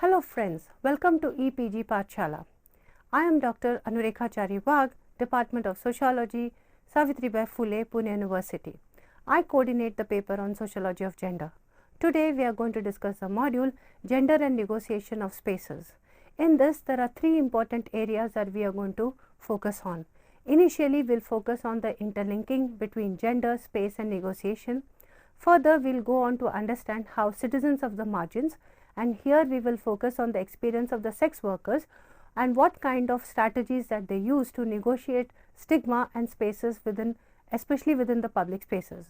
Hello friends, welcome to EPG Pathshala. I am Dr. Anurekha Chari-Wagh, Department of Sociology, Savitribai Phule, Pune University. I coordinate the paper on Sociology of Gender. Today we are going to discuss the module Gender and Negotiation of Spaces. In this, there are three important areas that we are going to focus on. Initially, we will focus on the interlinking between gender, space and negotiation. Further, we will go on to understand how citizens of the margins, and here we will focus on the experience of the sex workers and what kind of strategies that they use to negotiate stigma and spaces within, especially within the public spaces.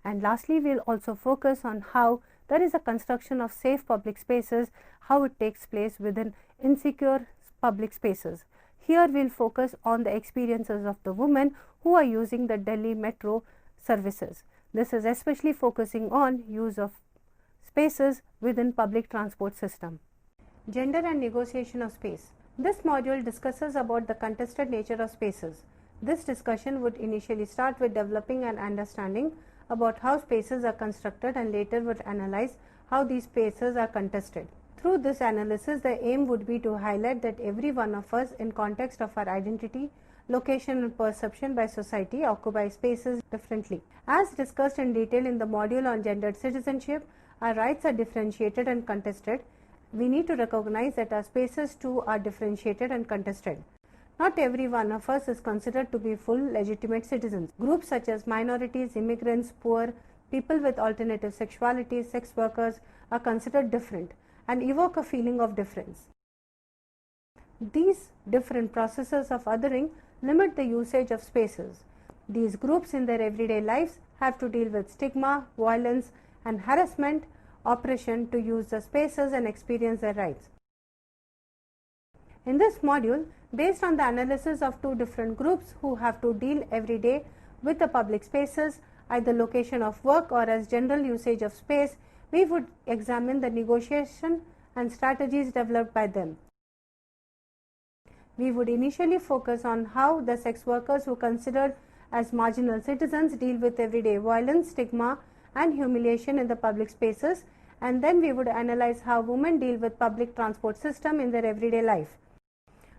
And lastly, we will also focus on how there is a construction of safe public spaces, how it takes place within insecure public spaces. Here we will focus on the experiences of the women who are using the Delhi metro services. This is especially focusing on use of spaces within public transport system. Gender and negotiation of space. This module discusses about the contested nature of spaces. This discussion would initially start with developing an understanding about how spaces are constructed and later would analyze how these spaces are contested. Through this analysis, the aim would be to highlight that every one of us, in context of our identity, location and perception by society, occupy spaces differently. As discussed in detail in the module on gendered citizenship, our rights are differentiated and contested. We need to recognize that our spaces too are differentiated and contested. Not every one of us is considered to be full legitimate citizens. Groups such as minorities, immigrants, poor, people with alternative sexuality, sex workers are considered different and evoke a feeling of difference. These different processes of othering limit the usage of spaces. These groups in their everyday lives have to deal with stigma, violence and harassment, oppression to use the spaces and experience their rights. In this module, based on the analysis of two different groups who have to deal every day with the public spaces, either location of work or as general usage of space, we would examine the negotiation and strategies developed by them. We would initially focus on how the sex workers who are considered as marginal citizens deal with everyday violence, stigma and humiliation in the public spaces, and then we would analyze how women deal with public transport system in their everyday life.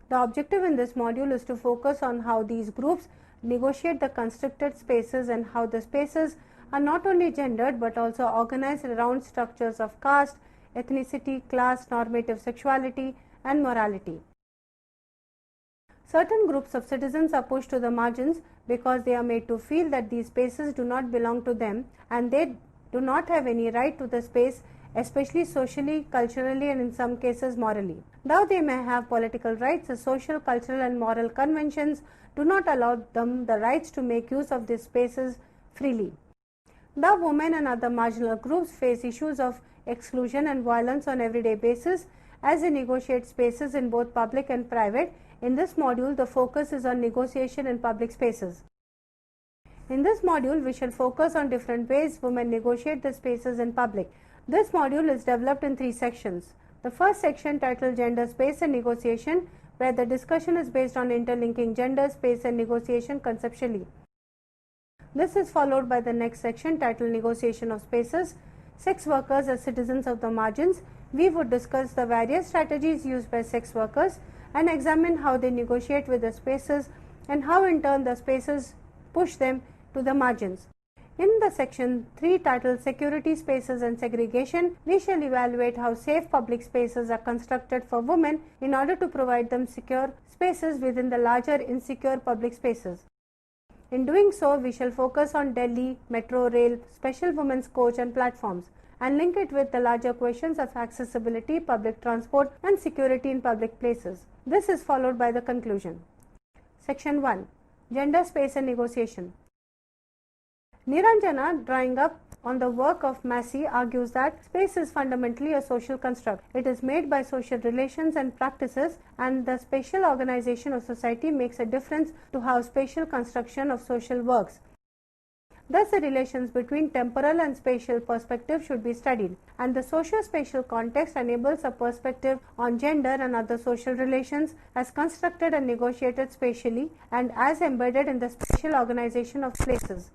The objective in this module is to focus on how these groups negotiate the constructed spaces and how the spaces are not only gendered but also organized around structures of caste, ethnicity, class, normative sexuality and morality. Certain groups of citizens are pushed to the margins because they are made to feel that these spaces do not belong to them and they do not have any right to the space, especially socially, culturally and in some cases morally. Though they may have political rights, the social, cultural and moral conventions do not allow them the rights to make use of these spaces freely. The women and other marginal groups face issues of exclusion and violence on everyday basis as they negotiate spaces in both public and private. In this module, the focus is on negotiation in public spaces. In this module, we shall focus on different ways women negotiate the spaces in public. This module is developed in three sections. The first section, titled Gender, Space and Negotiation, where the discussion is based on interlinking gender, space and negotiation conceptually. This is followed by the next section, titled Negotiation of Spaces, Sex Workers as Citizens of the Margins. We would discuss the various strategies used by sex workers and examine how they negotiate with the spaces and how in turn the spaces push them to the margins. In the section 3 titled Security, Spaces and Segregation, we shall evaluate how safe public spaces are constructed for women in order to provide them secure spaces within the larger insecure public spaces. In doing so, we shall focus on Delhi, metro, rail, special women's coach and platforms and link it with the larger questions of accessibility, public transport and security in public places. This is followed by the conclusion. Section 1. Gender, Space and Negotiation. Niranjana, drawing up on the work of Massey, argues that space is fundamentally a social construct. It is made by social relations and practices, and the spatial organization of society makes a difference to how spatial construction of social works. Thus, the relations between temporal and spatial perspective should be studied, and the socio-spatial context enables a perspective on gender and other social relations as constructed and negotiated spatially and as embedded in the spatial organization of places.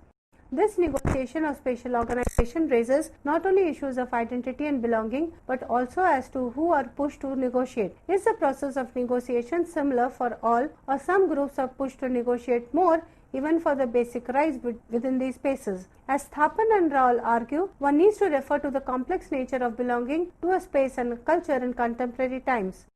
This negotiation of spatial organization raises not only issues of identity and belonging, but also as to who are pushed to negotiate. Is the process of negotiation similar for all, or some groups are pushed to negotiate more even for the basic rights within these spaces? As Thapan and Raul argue, one needs to refer to the complex nature of belonging to a space and a culture in contemporary times.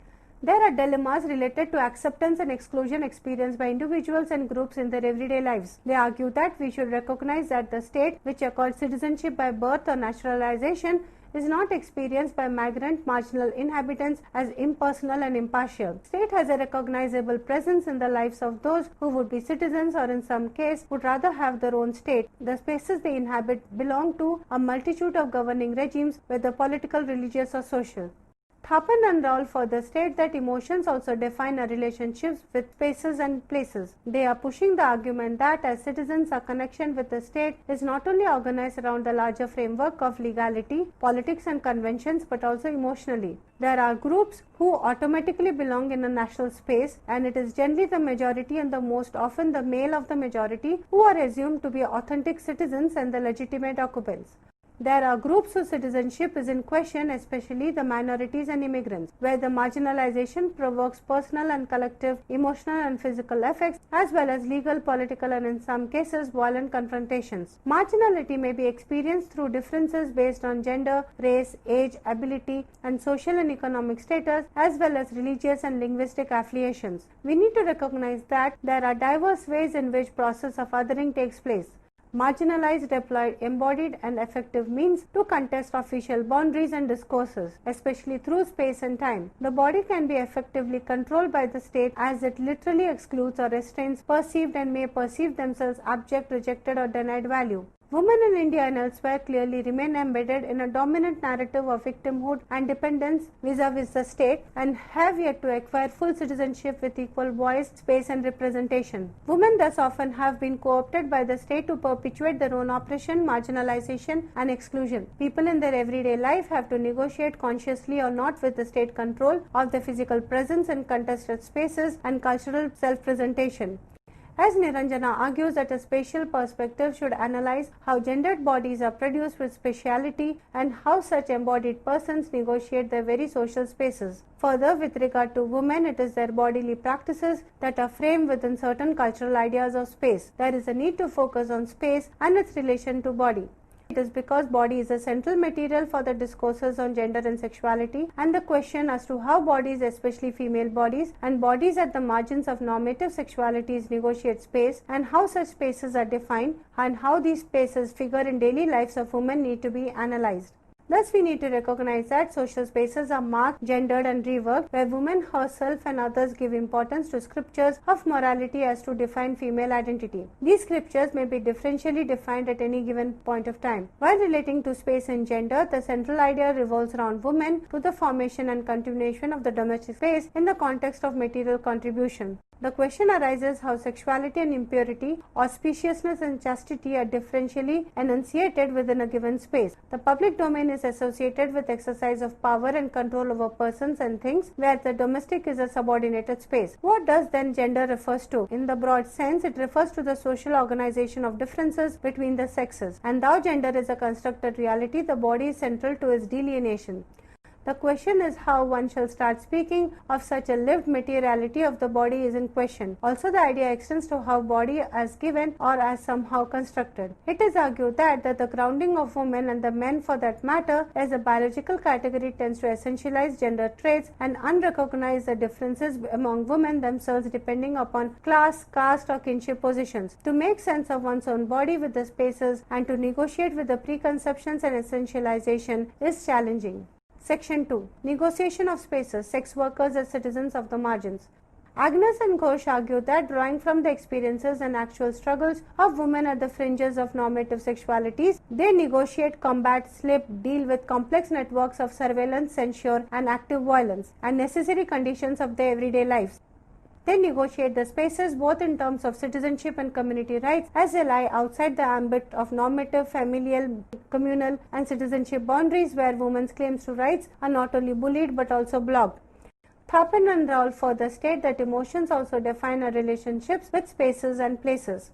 There are dilemmas related to acceptance and exclusion experienced by individuals and groups in their everyday lives. They argue that we should recognize that the state, which accords citizenship by birth or naturalization, is not experienced by migrant marginal inhabitants as impersonal and impartial. State has a recognizable presence in the lives of those who would be citizens or in some case would rather have their own state. The spaces they inhabit belong to a multitude of governing regimes, whether political, religious or social. Thapan and Raul further state that emotions also define our relationships with spaces and places. They are pushing the argument that as citizens, our connection with the state is not only organized around a larger framework of legality, politics and conventions, but also emotionally. There are groups who automatically belong in a national space, and it is generally the majority and the most often the male of the majority who are assumed to be authentic citizens and the legitimate occupants. There are groups whose citizenship is in question, especially the minorities and immigrants, where the marginalization provokes personal and collective emotional and physical effects, as well as legal, political, and in some cases violent confrontations. Marginality may be experienced through differences based on gender, race, age, ability, and social and economic status, as well as religious and linguistic affiliations. We need to recognize that there are diverse ways in which process of othering takes place. Marginalized deployed embodied and effective means to contest official boundaries and discourses, especially through space and time. The body can be effectively controlled by the state as it literally excludes or restrains perceived and may perceive themselves abject, rejected or denied value. Women in India and elsewhere clearly remain embedded in a dominant narrative of victimhood and dependence vis-a-vis the state and have yet to acquire full citizenship with equal voice, space and representation. Women thus often have been co-opted by the state to perpetuate their own oppression, marginalization and exclusion. People in their everyday life have to negotiate consciously or not with the state control of their physical presence in contested spaces and cultural self-presentation. As Niranjana argues that a spatial perspective should analyze how gendered bodies are produced with speciality and how such embodied persons negotiate their very social spaces. Further, with regard to women, it is their bodily practices that are framed within certain cultural ideas of space. There is a need to focus on space and its relation to body. It is because body is a central material for the discourses on gender and sexuality, and the question as to how bodies, especially female bodies and bodies at the margins of normative sexualities negotiate space and how such spaces are defined and how these spaces figure in daily lives of women need to be analyzed. Thus, we need to recognize that social spaces are marked, gendered and reworked, where women herself and others give importance to scriptures of morality as to define female identity. These scriptures may be differentially defined at any given point of time. While relating to space and gender, the central idea revolves around women to the formation and continuation of the domestic space in the context of material contribution. The question arises how sexuality and impurity, auspiciousness and chastity are differentially enunciated within a given space. The public domain is associated with exercise of power and control over persons and things, where the domestic is a subordinated space. What does then gender refers to? In the broad sense, it refers to the social organization of differences between the sexes. And though gender is a constructed reality, the body is central to its delineation. The question is how one shall start speaking of such a lived materiality of the body is in question. Also, the idea extends to how body as given or as somehow constructed. It is argued that the grounding of women and the men for that matter as a biological category tends to essentialize gender traits and unrecognize the differences among women themselves depending upon class, caste or kinship positions. To make sense of one's own body with the spaces and to negotiate with the preconceptions and essentialization is challenging. Section 2. Negotiation of spaces, sex workers as citizens of the margins. Agnes and Ghosh argue that drawing from the experiences and actual struggles of women at the fringes of normative sexualities, they negotiate, combat, slip, deal with complex networks of surveillance, censure and active violence and necessary conditions of their everyday lives. They negotiate the spaces both in terms of citizenship and community rights as they lie outside the ambit of normative, familial, communal and citizenship boundaries where women's claims to rights are not only bullied but also blocked. Thapan and Raul further state that emotions also define our relationships with spaces and places.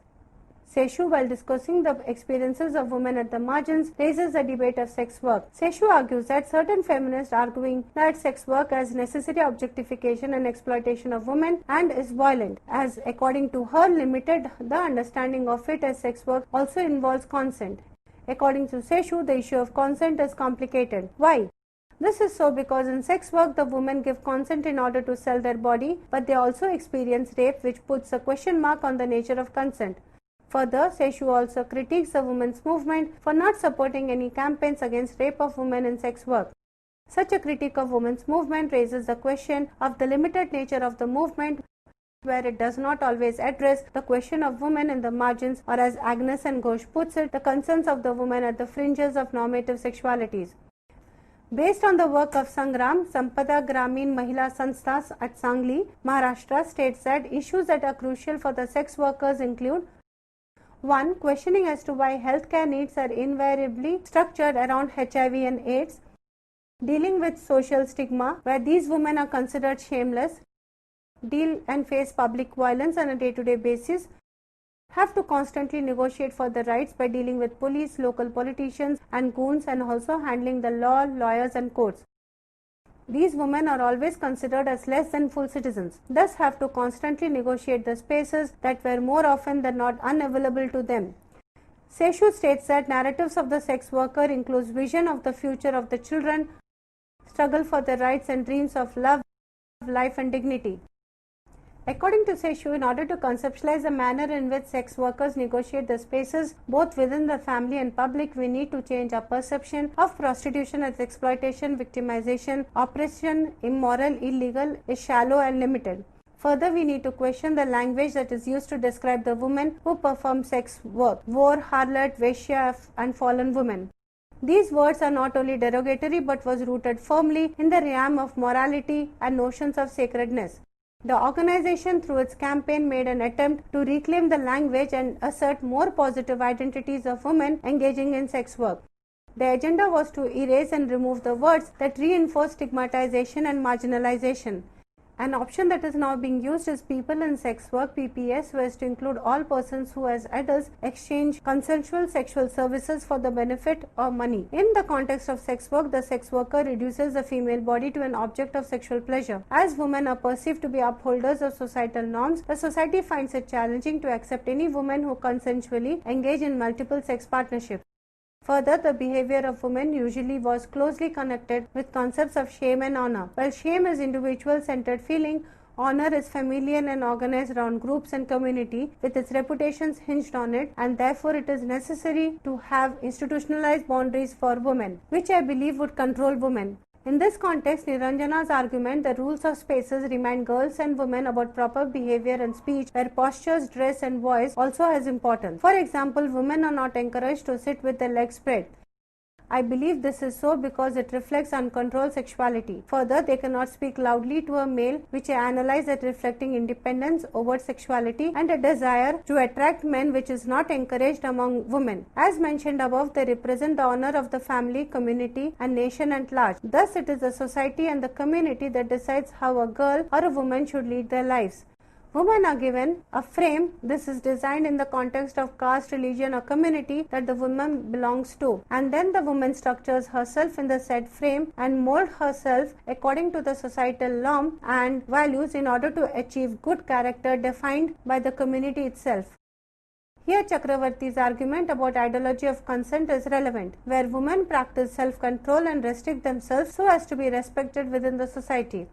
Seshu, while discussing the experiences of women at the margins, raises the debate of sex work. Seshu argues that certain feminists arguing that sex work as necessary objectification and exploitation of women and is violent, as according to her limited the understanding of it as sex work also involves consent. According to Seshu, the issue of consent is complicated. Why? This is so because in sex work, the women give consent in order to sell their body, but they also experience rape, which puts a question mark on the nature of consent. Further, Seshu also critiques the women's movement for not supporting any campaigns against rape of women in sex work. Such a critique of women's movement raises the question of the limited nature of the movement, where it does not always address the question of women in the margins, or as Agnes and Ghosh puts it, the concerns of the women at the fringes of normative sexualities. Based on the work of Sangram, Sampada Gramin Mahila Sanstha at Sangli, Maharashtra, states that issues that are crucial for the sex workers include 1. Questioning as to why healthcare needs are invariably structured around HIV and AIDS, dealing with social stigma, where these women are considered shameless, deal and face public violence on a day-to-day basis, have to constantly negotiate for the rights by dealing with police, local politicians and goons, and also handling the law, lawyers and courts. These women are always considered as less than full citizens, thus have to constantly negotiate the spaces that were more often than not unavailable to them. Seshu states that narratives of the sex worker includes vision of the future of the children, struggle for the rights and dreams of love, life and dignity. According to Seshu, in order to conceptualize the manner in which sex workers negotiate the spaces both within the family and public, we need to change our perception of prostitution as exploitation, victimization, oppression, immoral, illegal, is shallow and limited. Further, we need to question the language that is used to describe the women who perform sex work: whore, harlot, vaishya and fallen woman. These words are not only derogatory but was rooted firmly in the realm of morality and notions of sacredness. The organization, through its campaign, made an attempt to reclaim the language and assert more positive identities of women engaging in sex work. The agenda was to erase and remove the words that reinforce stigmatization and marginalization. An option that is now being used is people in sex work, PPS, so as to include all persons who as adults exchange consensual sexual services for the benefit of money. In the context of sex work, the sex worker reduces the female body to an object of sexual pleasure. As women are perceived to be upholders of societal norms, the society finds it challenging to accept any woman who consensually engage in multiple sex partnerships. Further, the behavior of women usually was closely connected with concepts of shame and honor. While shame is individual-centered feeling, honor is familial and organized around groups and community, with its reputations hinged on it, and therefore it is necessary to have institutionalized boundaries for women, which I believe would control women. In this context, Niranjana's argument, the rules of spaces remind girls and women about proper behavior and speech, where postures, dress and voice also has importance. For example, women are not encouraged to sit with their legs spread. I believe this is so because it reflects uncontrolled sexuality. Further, they cannot speak loudly to a male, which I analyze as reflecting independence, overt sexuality and a desire to attract men, which is not encouraged among women. As mentioned above, they represent the honor of the family, community and nation at large. Thus, it is the society and the community that decides how a girl or a woman should lead their lives. Women are given a frame. This is designed in the context of caste, religion or community that the woman belongs to, and then the woman structures herself in the said frame and mold herself according to the societal norm and values in order to achieve good character defined by the community itself. Here Chakravarti's argument about ideology of consent is relevant, where women practice self-control and restrict themselves so as to be respected within the society.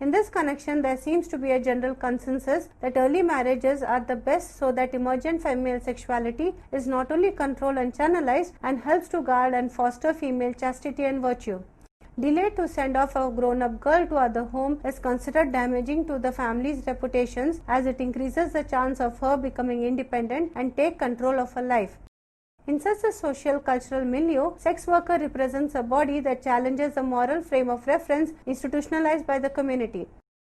In this connection, there seems to be a general consensus that early marriages are the best, so that emergent female sexuality is not only controlled and channelized and helps to guard and foster female chastity and virtue. Delay to send off a grown-up girl to other home is considered damaging to the family's reputations, as it increases the chance of her becoming independent and take control of her life. In such a social cultural milieu, sex worker represents a body that challenges the moral frame of reference institutionalized by the community.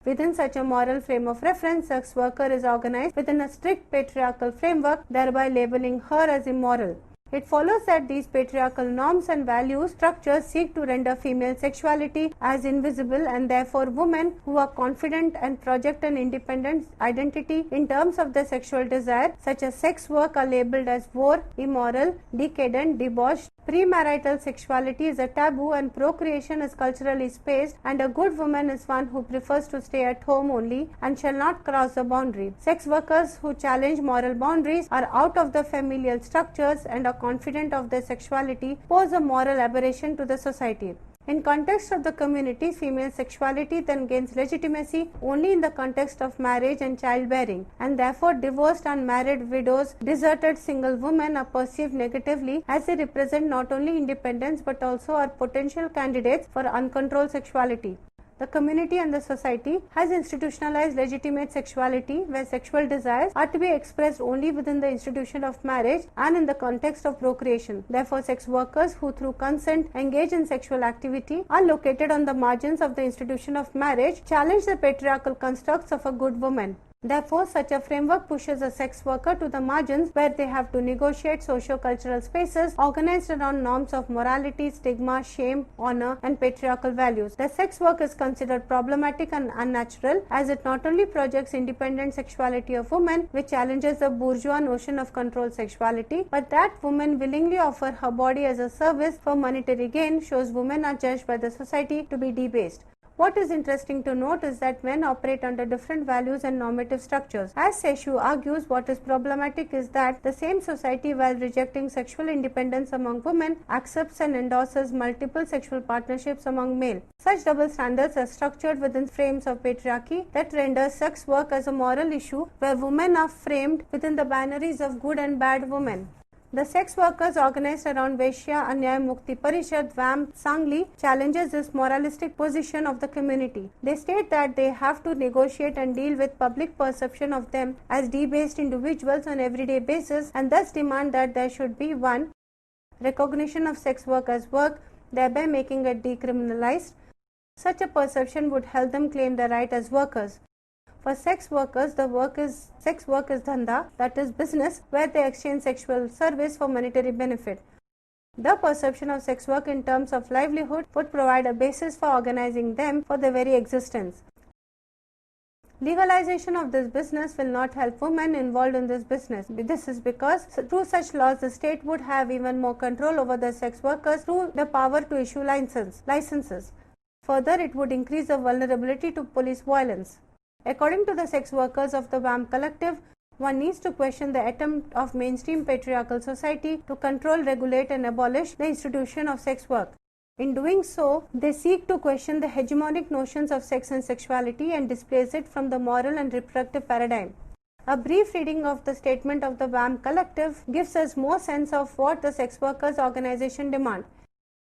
Within such a moral frame of reference, sex worker is organized within a strict patriarchal framework, thereby labeling her as immoral. It follows that these patriarchal norms and value structures seek to render female sexuality as invisible, and therefore women who are confident and project an independent identity in terms of their sexual desire, such as sex work, are labeled as whore, immoral, decadent, debauched. Premarital sexuality is a taboo and procreation is culturally spaced, and a good woman is one who prefers to stay at home only and shall not cross the boundary. Sex workers who challenge moral boundaries are out of the familial structures and are confident of their sexuality pose a moral aberration to the society. In context of the community, female sexuality then gains legitimacy only in the context of marriage and childbearing, and therefore divorced, unmarried, widows, deserted single women are perceived negatively as they represent not only independence but also are potential candidates for uncontrolled sexuality. The community and the society has institutionalized legitimate sexuality where sexual desires are to be expressed only within the institution of marriage and in the context of procreation. Therefore, sex workers who through consent engage in sexual activity are located on the margins of the institution of marriage, challenge the patriarchal constructs of a good woman. Therefore, such a framework pushes a sex worker to the margins where they have to negotiate socio-cultural spaces organized around norms of morality, stigma, shame, honor, and patriarchal values. The sex work is considered problematic and unnatural as it not only projects independent sexuality of women, which challenges the bourgeois notion of controlled sexuality, but that women willingly offer her body as a service for monetary gain shows women are judged by the society to be debased. What is interesting to note is that men operate under different values and normative structures. As Seshu argues, what is problematic is that the same society, while rejecting sexual independence among women, accepts and endorses multiple sexual partnerships among male. Such double standards are structured within frames of patriarchy that renders sex work as a moral issue where women are framed within the binaries of good and bad women. The sex workers organized around Vaishya Anyay Mukti Parishad VAM Sangli challenges this moralistic position of the community. They state that they have to negotiate and deal with public perception of them as debased individuals on everyday basis and thus demand that there should be 1. Recognition of sex work as work, thereby making it decriminalized. Such a perception would help them claim their right as workers. For sex workers, sex work is dhanda, that is business, where they exchange sexual service for monetary benefit. The perception of sex work in terms of livelihood would provide a basis for organizing them for their very existence. Legalization of this business will not help women involved in this business. This is because through such laws, the state would have even more control over the sex workers through the power to issue licenses. Further, it would increase the vulnerability to police violence. According to the sex workers of the VAM collective, one needs to question the attempt of mainstream patriarchal society to control, regulate and abolish the institution of sex work. In doing so, they seek to question the hegemonic notions of sex and sexuality and displace it from the moral and reproductive paradigm. A brief reading of the statement of the VAM collective gives us more sense of what the sex workers organization demand.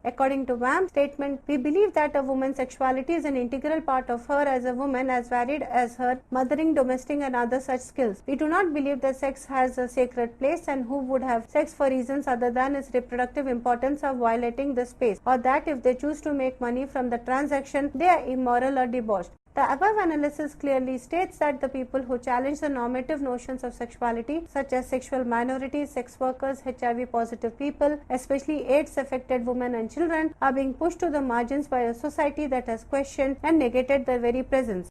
According to VAM statement, we believe that a woman's sexuality is an integral part of her as a woman, as varied as her mothering, domestic and other such skills. We do not believe that sex has a sacred place and who would have sex for reasons other than its reproductive importance are violating the space, or that if they choose to make money from the transaction, they are immoral or debauched. The above analysis clearly states that the people who challenge the normative notions of sexuality, such as sexual minorities, sex workers, HIV positive people, especially AIDS affected women and children, are being pushed to the margins by a society that has questioned and negated their very presence.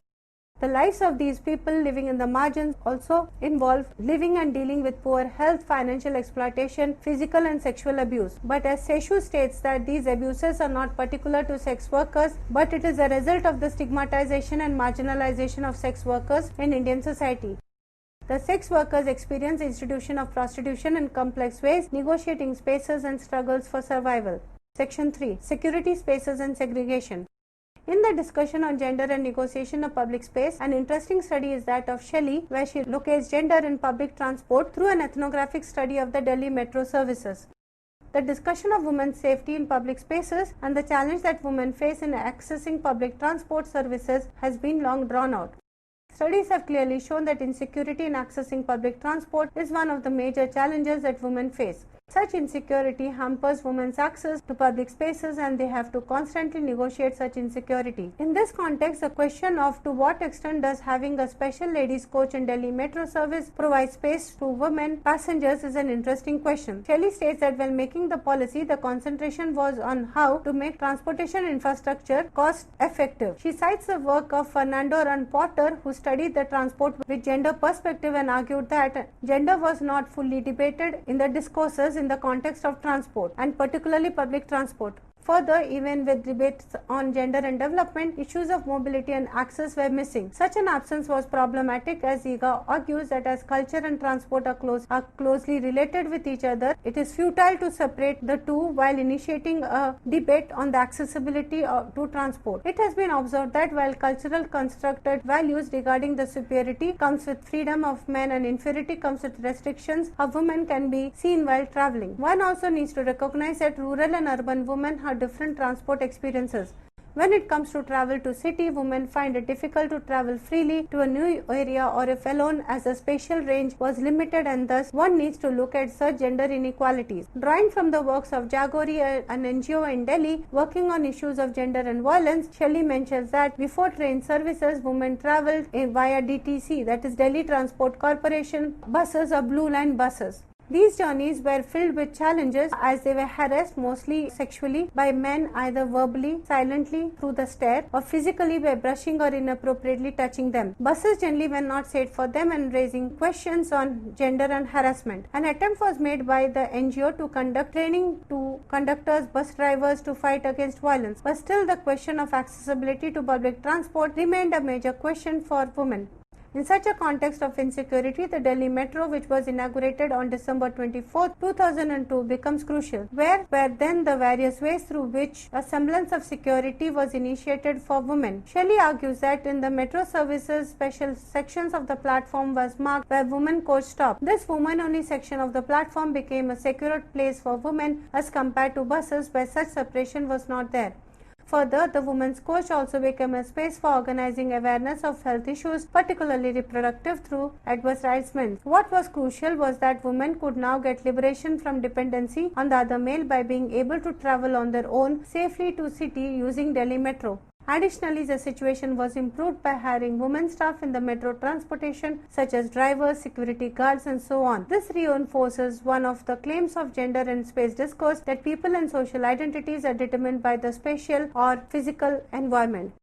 The lives of these people living in the margins also involve living and dealing with poor health, financial exploitation, physical and sexual abuse. But as Seshu states that these abuses are not particular to sex workers, but it is a result of the stigmatization and marginalization of sex workers in Indian society. The sex workers experience the institution of prostitution in complex ways, negotiating spaces and struggles for survival. Section 3. Security spaces and segregation. In the discussion on gender and negotiation of public space, an interesting study is that of Shelley, where she locates gender in public transport through an ethnographic study of the Delhi metro services. The discussion of women's safety in public spaces and the challenge that women face in accessing public transport services has been long drawn out. Studies have clearly shown that insecurity in accessing public transport is one of the major challenges that women face. Such insecurity hampers women's access to public spaces and they have to constantly negotiate such insecurity. In this context, the question of to what extent does having a special ladies coach in Delhi metro service provide space to women passengers is an interesting question. Shelley states that while making the policy, the concentration was on how to make transportation infrastructure cost effective. She cites the work of Fernando and Potter, who studied the transport with gender perspective and argued that gender was not fully debated in the discourses in the context of transport and particularly public transport. Further, even with debates on gender and development, issues of mobility and access were missing. Such an absence was problematic, as Iga argues that as culture and transport are closely related with each other, it is futile to separate the two while initiating a debate on the accessibility to transport. It has been observed that while cultural constructed values regarding the superiority comes with freedom of men and inferiority comes with restrictions of women can be seen while traveling. One also needs to recognize that rural and urban women have different transport experiences. When it comes to travel to city, women find it difficult to travel freely to a new area or if alone, as the spatial range was limited, and thus one needs to look at such gender inequalities. Drawing from the works of Jagori, an NGO in Delhi working on issues of gender and violence, Shelley mentions that before train services, women travelled via DTC, that is Delhi Transport Corporation buses or Blue Line buses. These journeys were filled with challenges as they were harassed mostly sexually by men, either verbally, silently through the stare, or physically by brushing or inappropriately touching them. Buses generally were not safe for them and raising questions on gender and harassment. An attempt was made by the NGO to conduct training to conductors, bus drivers to fight against violence, but still the question of accessibility to public transport remained a major question for women. In such a context of insecurity, the Delhi Metro, which was inaugurated on December 24, 2002, becomes crucial. Where were then the various ways through which a semblance of security was initiated for women? Shelley argues that in the metro services, special sections of the platform was marked where women coach stopped. This women-only section of the platform became a secure place for women as compared to buses where such separation was not there. Further, the women's coach also became a space for organizing awareness of health issues, particularly reproductive, through advertisements. What was crucial was that women could now get liberation from dependency on the other male by being able to travel on their own safely to city using Delhi Metro. Additionally, the situation was improved by hiring women staff in the metro transportation, such as drivers, security guards, and so on. This reinforces one of the claims of gender and space discourse that people and social identities are determined by the spatial or physical environment.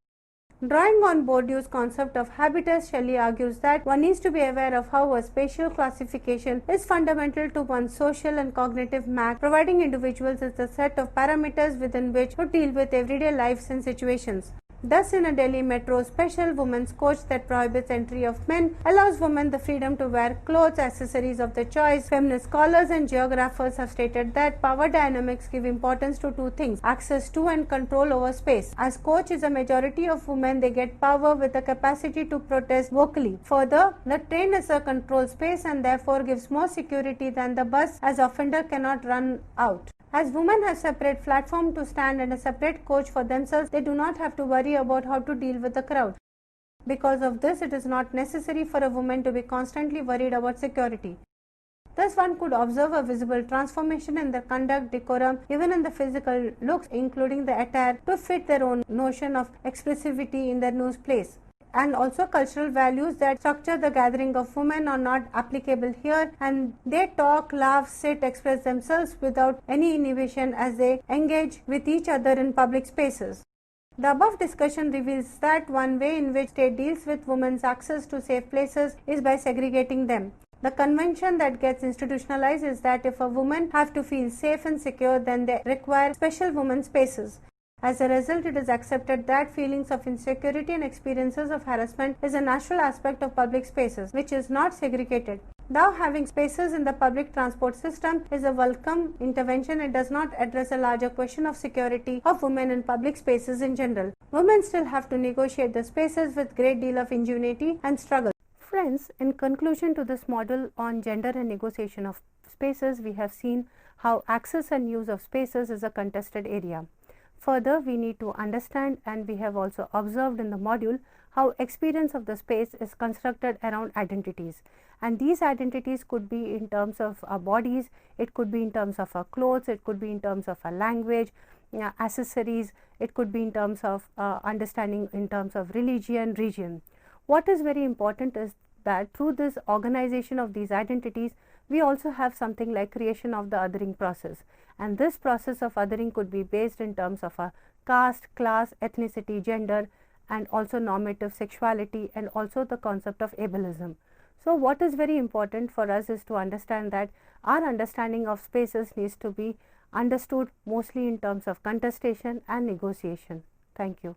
Drawing on Bourdieu's concept of habitus, Shelley argues that one needs to be aware of how a spatial classification is fundamental to one's social and cognitive map, providing individuals with a set of parameters within which to deal with everyday lives and situations. Thus, in a Delhi Metro special women's coach that prohibits entry of men allows women the freedom to wear clothes, accessories of their choice. Feminist scholars and geographers have stated that power dynamics give importance to two things: access to and control over space. As coach is a majority of women, they get power with the capacity to protest vocally. Further, the train is a controlled space and therefore gives more security than the bus, as offender cannot run out. As women have separate platform to stand and a separate coach for themselves, they do not have to worry about how to deal with the crowd. Because of this, it is not necessary for a woman to be constantly worried about security. Thus, one could observe a visible transformation in their conduct, decorum, even in the physical looks, including the attire, to fit their own notion of expressivity in their new place. And also cultural values that structure the gathering of women are not applicable here, and they talk, laugh, sit, express themselves without any inhibition as they engage with each other in public spaces. The above discussion reveals that one way in which state deals with women's access to safe places is by segregating them. The convention that gets institutionalized is that if a woman have to feel safe and secure, then they require special women's spaces. As a result, it is accepted that feelings of insecurity and experiences of harassment is a natural aspect of public spaces, which is not segregated. Though having spaces in the public transport system is a welcome intervention, it does not address a larger question of security of women in public spaces in general. Women still have to negotiate the spaces with great deal of ingenuity and struggle. Friends, in conclusion to this model on gender and negotiation of spaces, we have seen how access and use of spaces is a contested area. Further, we need to understand, and we have also observed in the module, how experience of the space is constructed around identities, and these identities could be in terms of our bodies, it could be in terms of our clothes, it could be in terms of our language, accessories, it could be in terms of understanding in terms of religion, region. What is very important is that through this organization of these identities, we also have something like creation of the othering process, and this process of othering could be based in terms of a caste, class, ethnicity, gender, and also normative sexuality, and also the concept of ableism. So what is very important for us is to understand that our understanding of spaces needs to be understood mostly in terms of contestation and negotiation. Thank you.